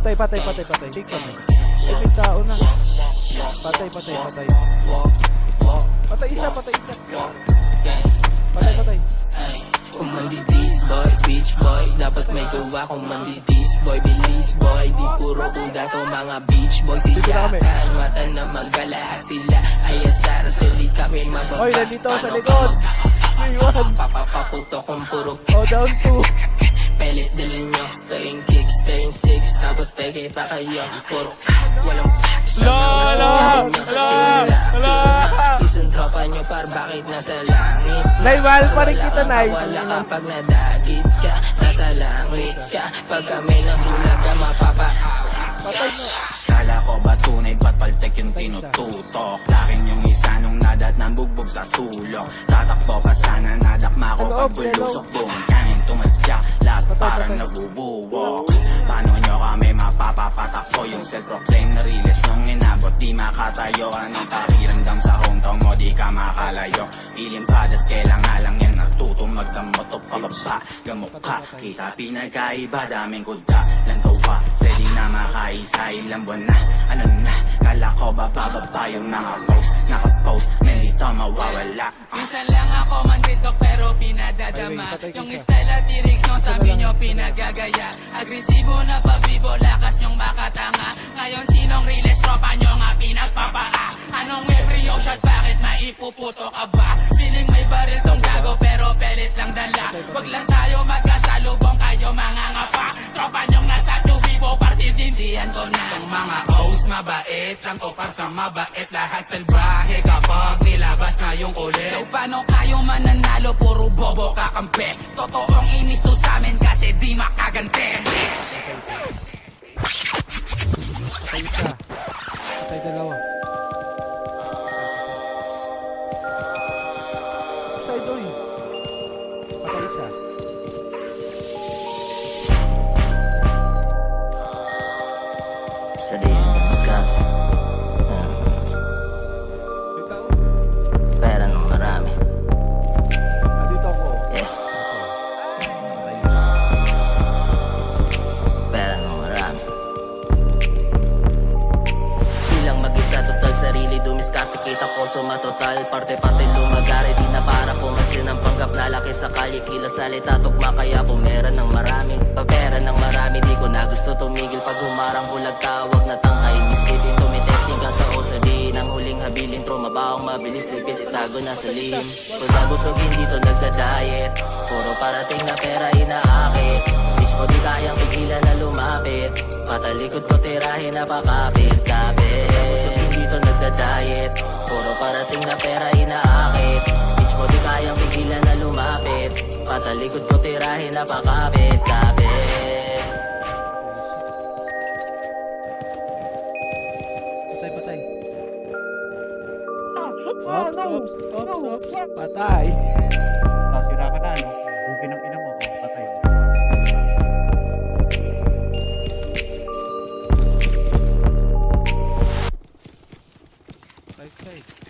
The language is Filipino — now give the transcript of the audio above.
Patay. Take patay. May tao na. Patay. Patay isa. Patay. Kung mandidis boy, beach boy, dapat may gawa. Kung mandidis boy, bilis boy, di puro kuda to mga beach boy. Siyakan, mata na magalahat sila ay asara, sili kami mababa. Oy, nandito sa likod. Iwan. Papaputo kung puro Down 2. pelit dalhin nyo. Playing kicks, playing six, tapos peke pa kayo. Puro walang sa mga sinila. Isang tropa nyo par bakit nasa langit. Nay, mahal pa rin kita, Nay. Wala kapag nadagit ka, sasalangit ka. Pag kami nabulaga, Patay na. Kala ko ba tunay, ba't paltek yung tinututok? Lakin yung isa nung nadat ng bugbog sa sulok. Tatakbo pa sana nadakma ko pag bulusok. Buong kain tumadyak, lahat parang nabubuwok. Paano nyo kami mapapapatakbo? Yung self-proclaim na realist nung inabot, di makatayo. Anong pakiramdam sa hometown mo, di ka makalayo. Feeling padas, kailangan lang yan natuto magdamot o pababa. Gamok ka, kita pinagkaiba, daming kuda lang gawa. Sedi na makaisa, ilang buwan na, ano na. Kala ko ba bababa yung mga post, nakapost, nandito mawawala. minsan lang ako mandito pero pinadadama. Yung style at lyrics nyo sabi nyo pinagagaya. Agresibo na pabibo, lakas nyong makatanga. Ngayon sinong realist tropa nyo nga pinagpapaa? Anong every shot, bakit maipuputo ka ba? Feeling may baril tong gago pero pelit lang dala. Wag lang tayo magkasalubong, kayo mga ngapa. Tropa nyong nasa tubibo, parsisindihan ko na. Ang mga host mabait lang to par sa mabait. Lahat salbahe kapag nilabas na yung ulit. So paano kayo mananalo, puro bobo kakampi? Totoong inis to sa amin kasi di makagante. Patay isa. Patay dalawa. Side oy. Patay isa. Sa din, tapos ka. May tao. Pera ng marami. Dito ako. Yeah. Patay isa. Pera ng marami. Silang mag-isa, total sarili dumiskarte. Kita ko sumatotal, parte-parte lumagari. Di na para pumansin ang panggap na laki sa kalye. Kila salita, tukma kaya pumera ng marami. Papera ng marami, di ko na gusto tumigil. Pag humarang bulag ka, wag na tangkain. Isipin, tumitesting ka sa o sabihin. Ang huling habilin, trumabawang mabilis. Lipit, itago na sa lihim. Kung nabusogin dito nagda-diet, puro parating na pera inaakit. Bitch mo di kayang pigilan na lumapit. Patalikod ko tirahin na pakapit-kapit. Nabusogin dito nagda-diet, puro parating na pera inaakit. Bitch mo di kayang pigilan na lumapit. Patalikod ko tirahin na pakapit-kapit. Patay. Ops. Patay. Sira ka na, no? Bugin ng ina mo, patay. Right side.